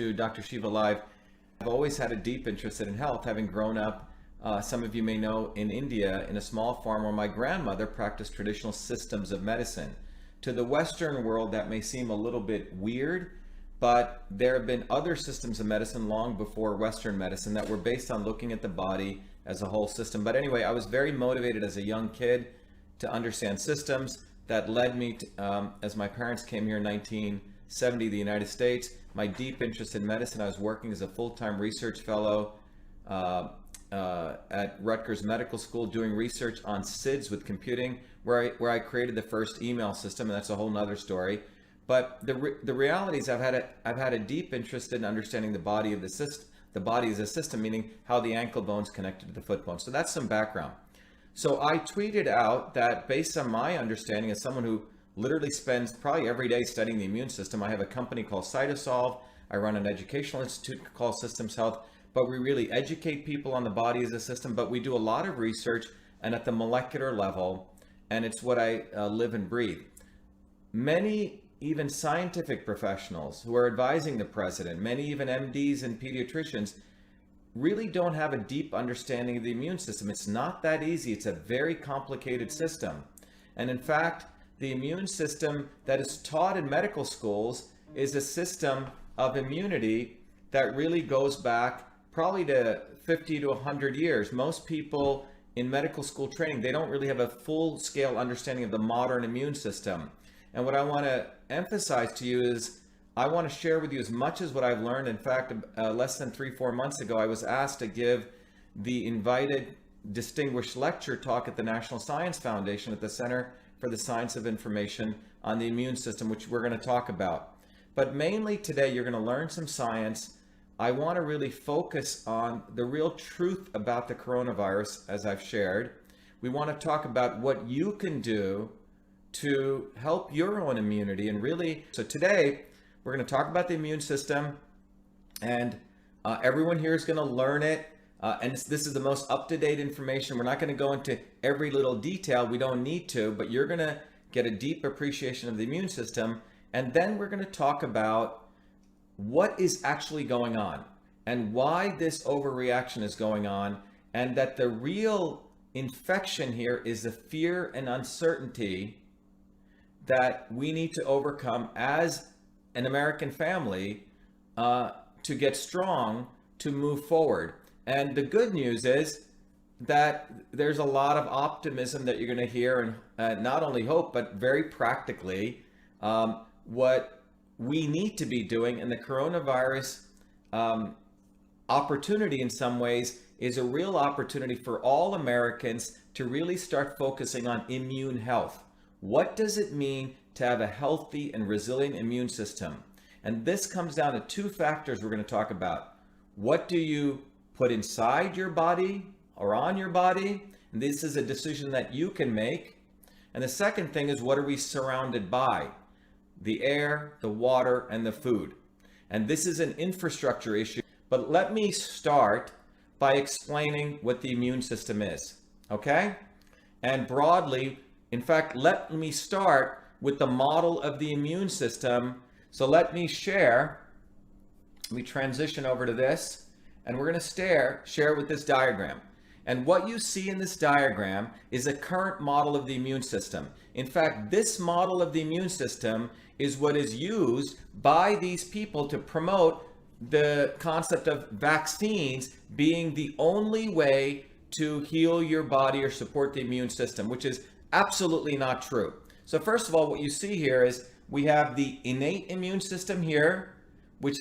to Dr. Shiva Live. I've always had a deep interest in health, having grown up, some of you may know, in India, in a small farm where my grandmother practiced traditional systems of medicine. To the Western world, that may seem a little bit weird, but there have been other systems of medicine long before Western medicine that were based on looking at the body as a whole system. But anyway, I was very motivated as a young kid to understand systems. That led me to, as my parents came here in 1970 to the United States, my deep interest in medicine. I was working as a full-time research fellow at Rutgers Medical School, doing research on SIDS with computing, where I created the first email system, and that's a whole nother story. But the reality is I've had a deep interest in understanding the body of the system. The body is a system, meaning how the ankle bone's connected to the foot bone. So that's some background. So I tweeted out that based on my understanding as someone who literally spends probably every day studying the immune system, I have a company called Cytosolve. I run an educational institute called Systems Health, but we really educate people on the body as a system, but we do a lot of research and at the molecular level, and it's what I live and breathe. Many even scientific professionals who are advising the president, many even MDs and pediatricians, really don't have a deep understanding of the immune system. It's not that easy. It's a very complicated system. And in fact, the immune system that is taught in medical schools is a system of immunity that really goes back probably to 50 to 100 years. Most people in medical school training, they don't really have a full-scale understanding of the modern immune system. And what I want to emphasize to you is I want to share with you as much as what I've learned. In fact, less than 3-4 months ago, I was asked to give the invited distinguished lecture talk at the National Science Foundation at the Center for the Science of Information on the Immune System, which we're going to talk about. But mainly today, you're going to learn some science. I want to really focus on the real truth about the coronavirus, as I've shared. We want to talk about what you can do to help your own immunity. And really, so today, we're going to talk about the immune system, and everyone here is going to learn it. And this is the most up-to-date information. We're not going to go into every little detail. We don't need to, but you're going to get a deep appreciation of the immune system. And then we're going to talk about what is actually going on and why this overreaction is going on, and that the real infection here is the fear and uncertainty that we need to overcome as an American family to get strong, to move forward. And the good news is that there's a lot of optimism that you're going to hear, and not only hope, but very practically what we need to be doing. And the coronavirus opportunity in some ways is a real opportunity for all Americans to really start focusing on immune health. What does it mean to have a healthy and resilient immune system? And this comes down to two factors we're going to talk about. What do you put inside your body or on your body? And this is a decision that you can make. And the second thing is, what are we surrounded by? The air, the water, and the food. And this is an infrastructure issue. But let me start by explaining what the immune system is, okay? And broadly, in fact, let me start with the model of the immune system. So let me share, let me transition over to this, and we're going to share with this diagram. And what you see in this diagram is a current model of the immune system. In fact, this model of the immune system is what is used by these people to promote the concept of vaccines being the only way to heal your body or support the immune system, which is absolutely not true. So first of all, what you see here is we have the innate immune system here, which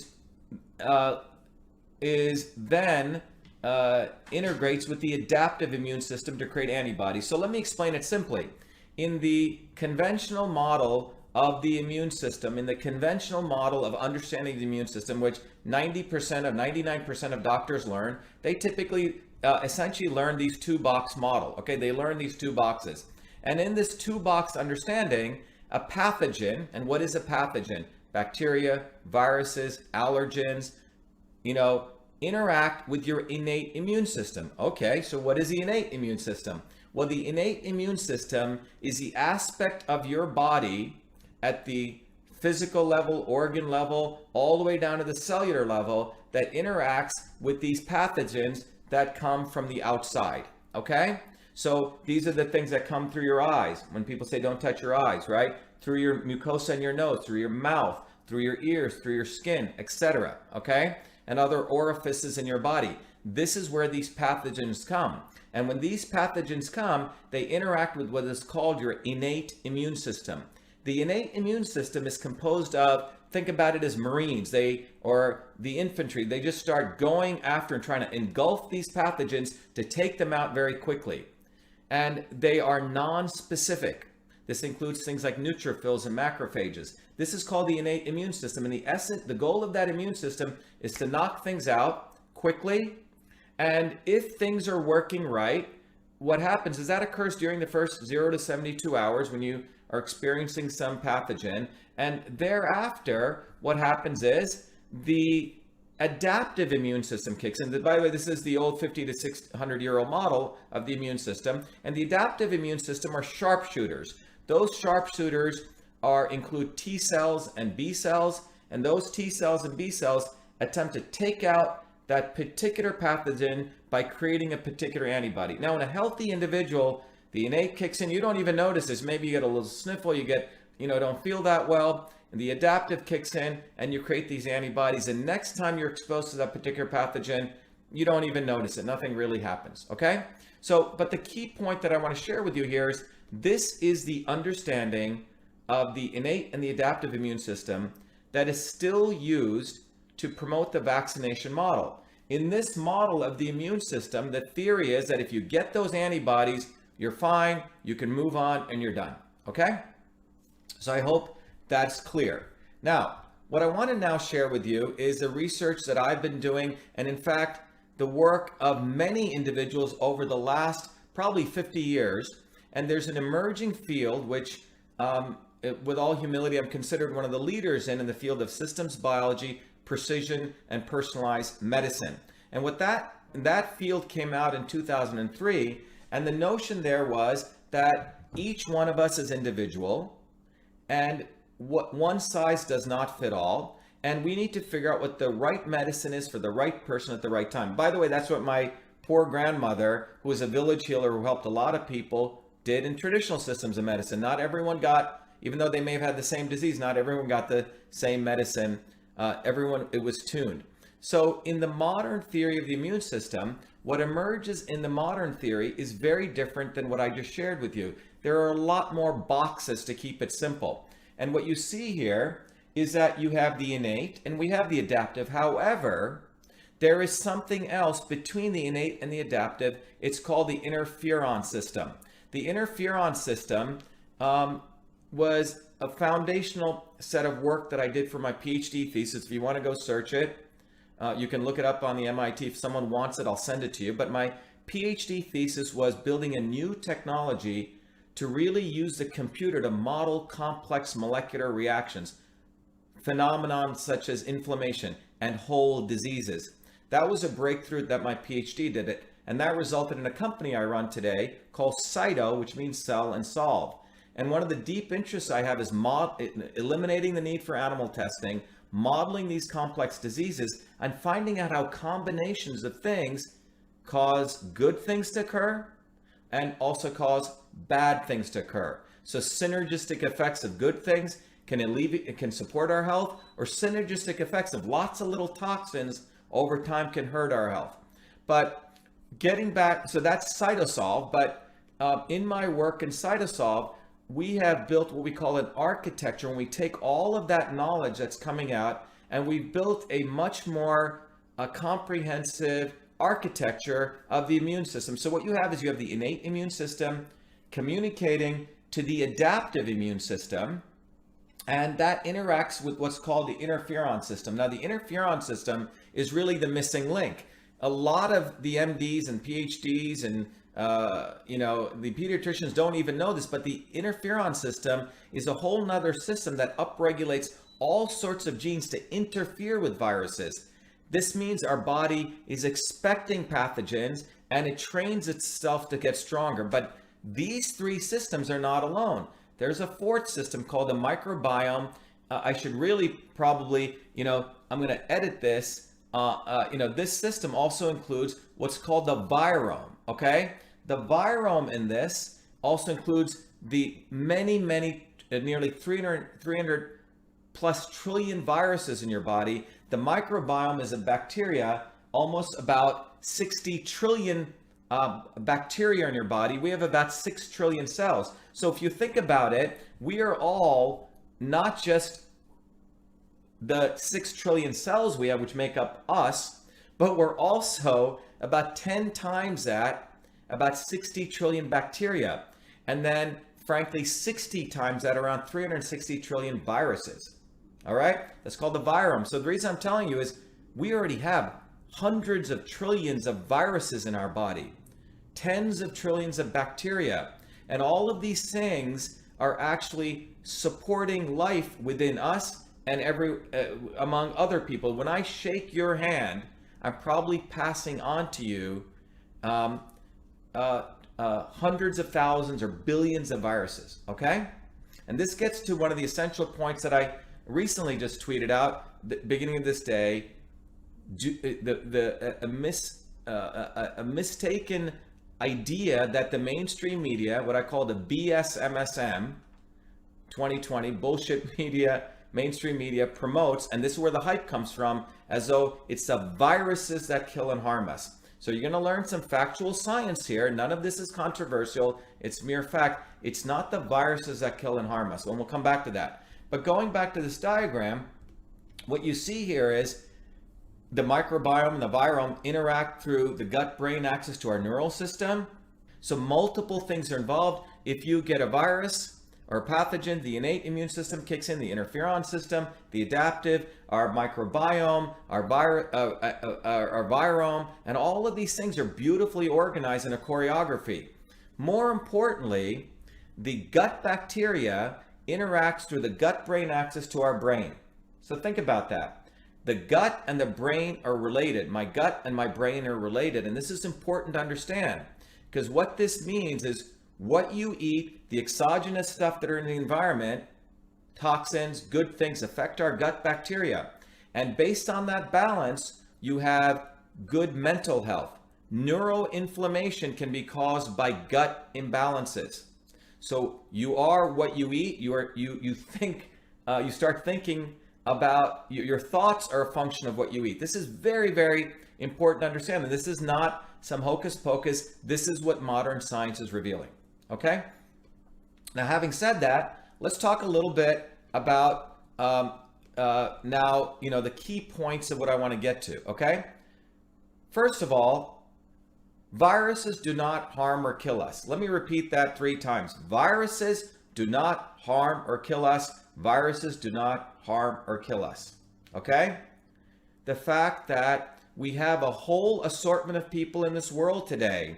is then integrates with the adaptive immune system to create antibodies. So let me explain it simply. In the conventional model of the immune system, in the conventional model of understanding the immune system, which 99% of doctors learn, they typically essentially learn these two-box model. Okay, they learn these two boxes. And in this two-box understanding, a pathogen, and what is a pathogen? Bacteria, viruses, allergens, interact with your innate immune system. Okay, so what is the innate immune system? Well, the innate immune system is the aspect of your body at the physical level, organ level, all the way down to the cellular level that interacts with these pathogens that come from the outside, okay? So these are the things that come through your eyes. When people say don't touch your eyes, right? Through your mucosa in your nose, through your mouth, through your ears, through your skin, etc., okay? And other orifices in your body. This is where these pathogens come. And when these pathogens come, they interact with what is called your innate immune system. The innate immune system is composed of, think about it as Marines, or the infantry. They just start going after and trying to engulf these pathogens to take them out very quickly. And they are non-specific. This includes things like neutrophils and macrophages. This is called the innate immune system. And the goal of that immune system is to knock things out quickly. And if things are working right, what happens is that occurs during the first 0 to 72 hours when you are experiencing some pathogen. And thereafter, what happens is the adaptive immune system kicks in. By the way, this is the old 50 to 600-year-old model of the immune system. And the adaptive immune system are sharpshooters. Those sharpshooters include T cells and B cells. And those T cells and B cells attempt to take out that particular pathogen by creating a particular antibody. Now, in a healthy individual, the innate kicks in. You don't even notice this. Maybe you get a little sniffle. You get, don't feel that well. And the adaptive kicks in and you create these antibodies. And next time you're exposed to that particular pathogen, you don't even notice it. Nothing really happens. Okay? So, but the key point that I want to share with you here is this is the understanding of the innate and the adaptive immune system that is still used to promote the vaccination model. In this model of the immune system, the theory is that if you get those antibodies, you're fine, you can move on, and you're done. Okay? So I hope that's clear. Now, what I want to now share with you is the research that I've been doing, and in fact, the work of many individuals over the last probably 50 years. And there's an emerging field which, with all humility, I'm considered one of the leaders in the field of systems biology, precision, and personalized medicine. And what that field came out in 2003, and the notion there was that each one of us is individual, and what one size does not fit all, and we need to figure out what the right medicine is for the right person at the right time. By the way, that's what my poor grandmother, who was a village healer who helped a lot of people, did in traditional systems of medicine. Not everyone got, even though they may have had the same disease, not everyone got the same medicine. It was tuned. So in the modern theory of the immune system, what emerges in the modern theory is very different than what I just shared with you. There are a lot more boxes to keep it simple. And what you see here is that you have the innate and we have the adaptive. However, there is something else between the innate and the adaptive. It's called the interferon system. The interferon system was a foundational set of work that I did for my PhD thesis. If you want to go search it, you can look it up on the MIT. If someone wants it, I'll send it to you. But my PhD thesis was building a new technology to really use the computer to model complex molecular reactions, phenomena such as inflammation and whole diseases. That was a breakthrough that my PhD did it. And that resulted in a company I run today called Cyto, which means cell and solve. And one of the deep interests I have is eliminating the need for animal testing, modeling these complex diseases, and finding out how combinations of things cause good things to occur and also cause bad things to occur. So synergistic effects of good things can support our health, or synergistic effects of lots of little toxins over time can hurt our health. But getting back, so that's Cytosolve, but in my work in Cytosolve, we have built what we call an architecture, and we take all of that knowledge that's coming out, and we've built a much more comprehensive architecture of the immune system. So what you have is you have the innate immune system communicating to the adaptive immune system, and that interacts with what's called the interferon system. Now, the interferon system is really the missing link. A lot of the MDs and PhDs and the pediatricians don't even know this, but the interferon system is a whole nother system that upregulates all sorts of genes to interfere with viruses. This means our body is expecting pathogens and it trains itself to get stronger. But these three systems are not alone. There's a fourth system called the microbiome I should really probably, I'm going to edit this. This system also includes what's called the virome. Okay, the virome in this also includes the many, nearly 300 plus trillion viruses in your body. The microbiome is a bacteria, almost about 60 trillion bacteria in your body. We have about 6 trillion cells. So if you think about it, we are all not just the 6 trillion cells we have, which make up us, but we're also about 10 times that, about 60 trillion bacteria. And then, frankly, 60 times that, around 360 trillion viruses. All right? That's called the virome. So the reason I'm telling you is we already have hundreds of trillions of viruses in our body, tens of trillions of bacteria. And all of these things are actually supporting life within us and among other people. When I shake your hand, I'm probably passing on to you hundreds of thousands or billions of viruses, okay? And this gets to one of the essential points that I recently just tweeted out the beginning of this day. A mistaken idea that the mainstream media, what I call the BSMSM 2020 bullshit media, mainstream media promotes, and this is where the hype comes from, as though it's the viruses that kill and harm us. So you're going to learn some factual science here. None of this is controversial. It's mere fact. It's not the viruses that kill and harm us. And we'll come back to that. But going back to this diagram, what you see here is the microbiome and the virome interact through the gut-brain axis to our neural system. So multiple things are involved. If you get a virus or a pathogen, the innate immune system kicks in, the interferon system, the adaptive, our microbiome, our virome, and all of these things are beautifully organized in a choreography. More importantly, the gut bacteria interacts through the gut-brain axis to our brain. So think about that. The gut and the brain are related. My gut and my brain are related. And this is important to understand, because what this means is what you eat, the exogenous stuff that are in the environment, toxins, good things affect our gut bacteria. And based on that balance, you have good mental health. Neuroinflammation can be caused by gut imbalances. So you are what you eat. You start thinking about your thoughts are a function of what you eat. This is very, very important to understand. And this is not some hocus pocus. This is what modern science is revealing. Okay? Now, having said that, let's talk a little bit about the key points of what I want to get to. Okay? First of all, viruses do not harm or kill us. Let me repeat that 3 times. Viruses do not harm or kill us. Viruses do not harm or kill us. Okay? The fact that we have a whole assortment of people in this world today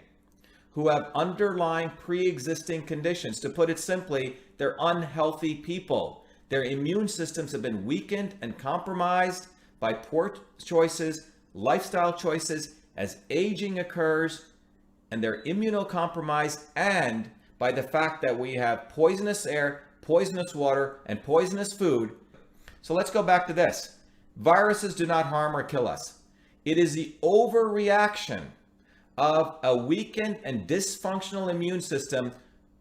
who have underlying pre-existing conditions. To put it simply, they're unhealthy people. Their immune systems have been weakened and compromised by poor choices, lifestyle choices, as aging occurs, and they're immunocompromised, and by the fact that we have poisonous air, poisonous water, and poisonous food. So let's go back to this. Viruses do not harm or kill us. It is the overreaction of a weakened and dysfunctional immune system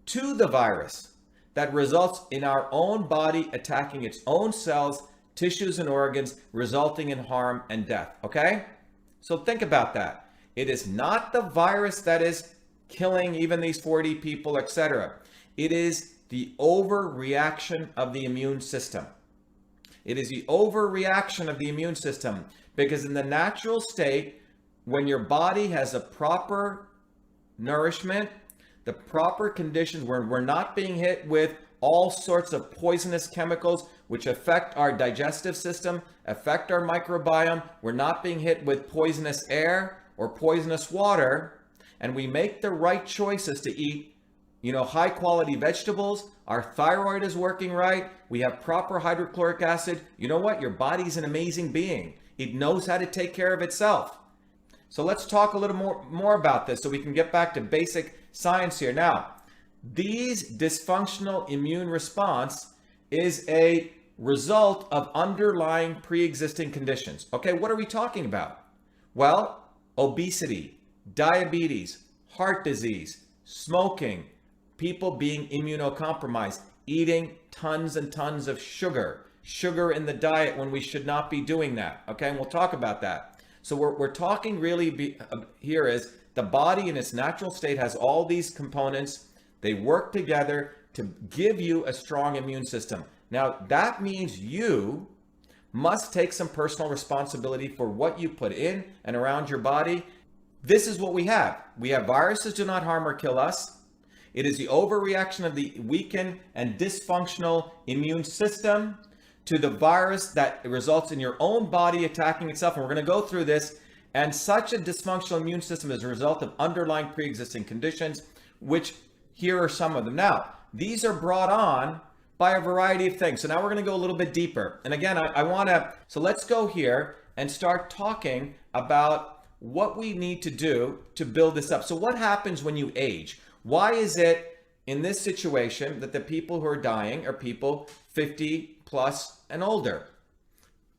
to the virus that results in our own body attacking its own cells, tissues, and organs, resulting in harm and death. Okay? So think about that. It is not the virus that is killing even these 40 people, etc. It is the overreaction of the immune system. It is the overreaction of the immune system, because in the natural state, when your body has a proper nourishment, the proper conditions where we're not being hit with all sorts of poisonous chemicals which affect our digestive system, affect our microbiome, we're not being hit with poisonous air or poisonous water, and we make the right choices to eat, high quality vegetables, our thyroid is working right, we have proper hydrochloric acid, you know what? Your body's an amazing being. It knows how to take care of itself. So let's talk a little more about this so we can get back to basic science here. Now, these dysfunctional immune response is a result of underlying pre-existing conditions. Okay, what are we talking about? Well, obesity, diabetes, heart disease, smoking, people being immunocompromised, eating tons and tons of sugar in the diet when we should not be doing that. Okay, and we'll talk about that. So we're talking really here is the body in its natural state has all these components. They work together to give you a strong immune system. Now, that means you must take some personal responsibility for what you put in and around your body. This is what we have. We have viruses do not harm or kill us. It is the overreaction of the weakened and dysfunctional immune system to the virus that results in your own body attacking itself. And we're going to go through this. And such a dysfunctional immune system is a result of underlying pre-existing conditions, which here are some of them. Now, these are brought on by a variety of things. So now we're going to go a little bit deeper. And again, so let's go here and start talking about what we need to do to build this up. So what happens when you age? Why is it in this situation that the people who are dying are people 50 plus and older?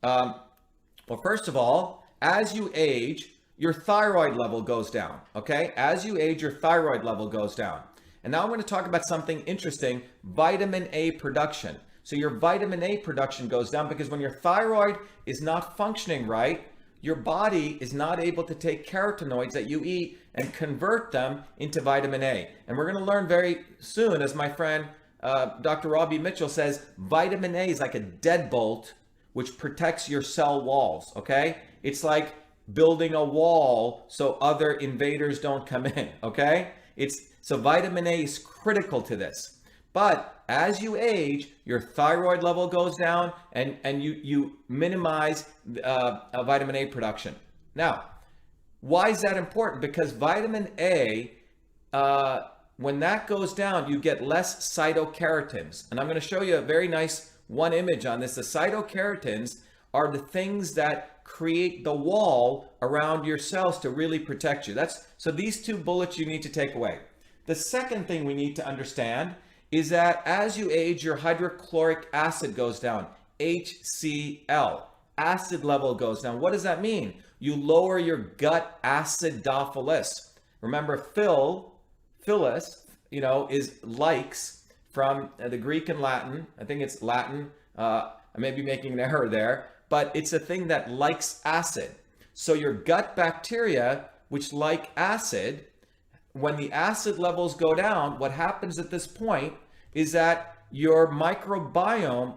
Well, first of all, as you age, your thyroid level goes down, okay? As you age, your thyroid level goes down. And now I'm going to talk about something interesting, vitamin A production. So your vitamin A production goes down because when your thyroid is not functioning right, your body is not able to take carotenoids that you eat and convert them into vitamin A. And we're going to learn very soon, as my friend Dr. Robbie Mitchell says, vitamin A is like a deadbolt which protects your cell walls, okay? It's like building a wall so other invaders don't come in, okay? So vitamin A is critical to this. But as you age, your thyroid level goes down and you minimize vitamin A production. Now, why is that important? Because vitamin A, when that goes down, you get less cytokeratins. And I'm going to show you a very nice one image on this. The cytokeratins are the things that create the wall around your cells to really protect you. So these two bullets you need to take away. The second thing we need to understand is that as you age, your hydrochloric acid goes down, HCl. Acid level goes down. What does that mean? You lower your gut acidophilus. Remember, philus, is likes from the Greek and Latin. I think it's Latin. I may be making an error there, but it's a thing that likes acid. So your gut bacteria, which like acid, when the acid levels go down, what happens at this point is that your microbiome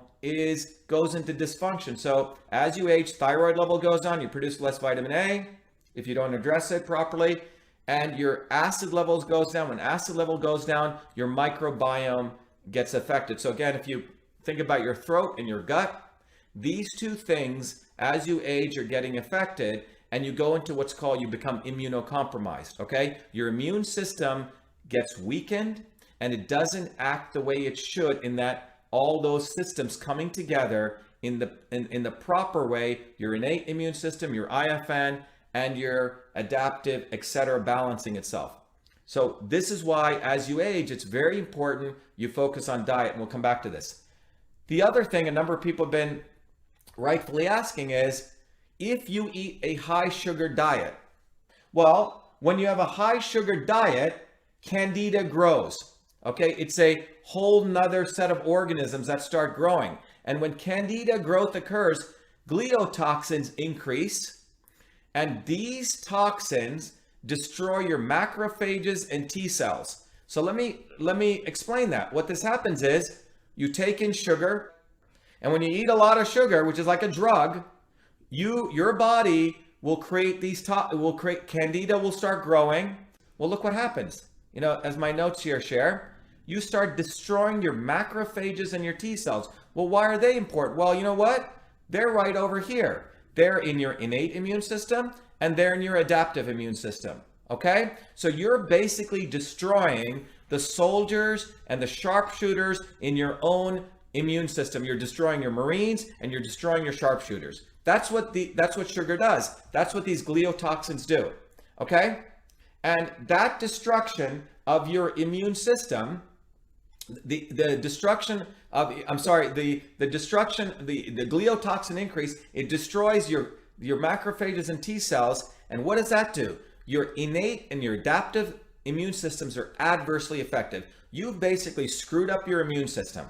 goes into dysfunction. So as you age, thyroid level goes down, you produce less vitamin A if you don't address it properly, and your acid levels goes down. When acid level goes down, your microbiome gets affected. So again, if you think about your throat and your gut, these two things, as you age, are getting affected, and you go into what's called, you become immunocompromised, okay? Your immune system gets weakened, and it doesn't act the way it should in that all those systems coming together in the proper way, your innate immune system, your IFN, and your adaptive, etc., balancing itself. So this is why, as you age, it's very important you focus on diet, and we'll come back to this. The other thing a number of people have been rightfully asking is, if you eat a high sugar diet, well, when you have a high sugar diet, candida grows. Okay, it's a whole nother set of organisms that start growing. And when candida growth occurs, gliotoxins increase, and these toxins destroy your macrophages and T cells. So let me explain that. What this happens is you take in sugar, and when you eat a lot of sugar, which is like a drug, your body will create candida will start growing. Well, look what happens. As my notes here share, you start destroying your macrophages and your T cells. Well, why are they important? Well, you know what? They're right over here. They're in your innate immune system, and they're in your adaptive immune system. Okay? So you're basically destroying the soldiers and the sharpshooters in your own immune system. You're destroying your Marines, and you're destroying your sharpshooters. That's what sugar does. That's what these gliotoxins do. Okay? And that destruction of your immune system the destruction of, I'm sorry, the destruction, the gliotoxin increase, it destroys your macrophages and T cells. And what does that do? Your innate and your adaptive immune systems are adversely affected. You've basically screwed up your immune system.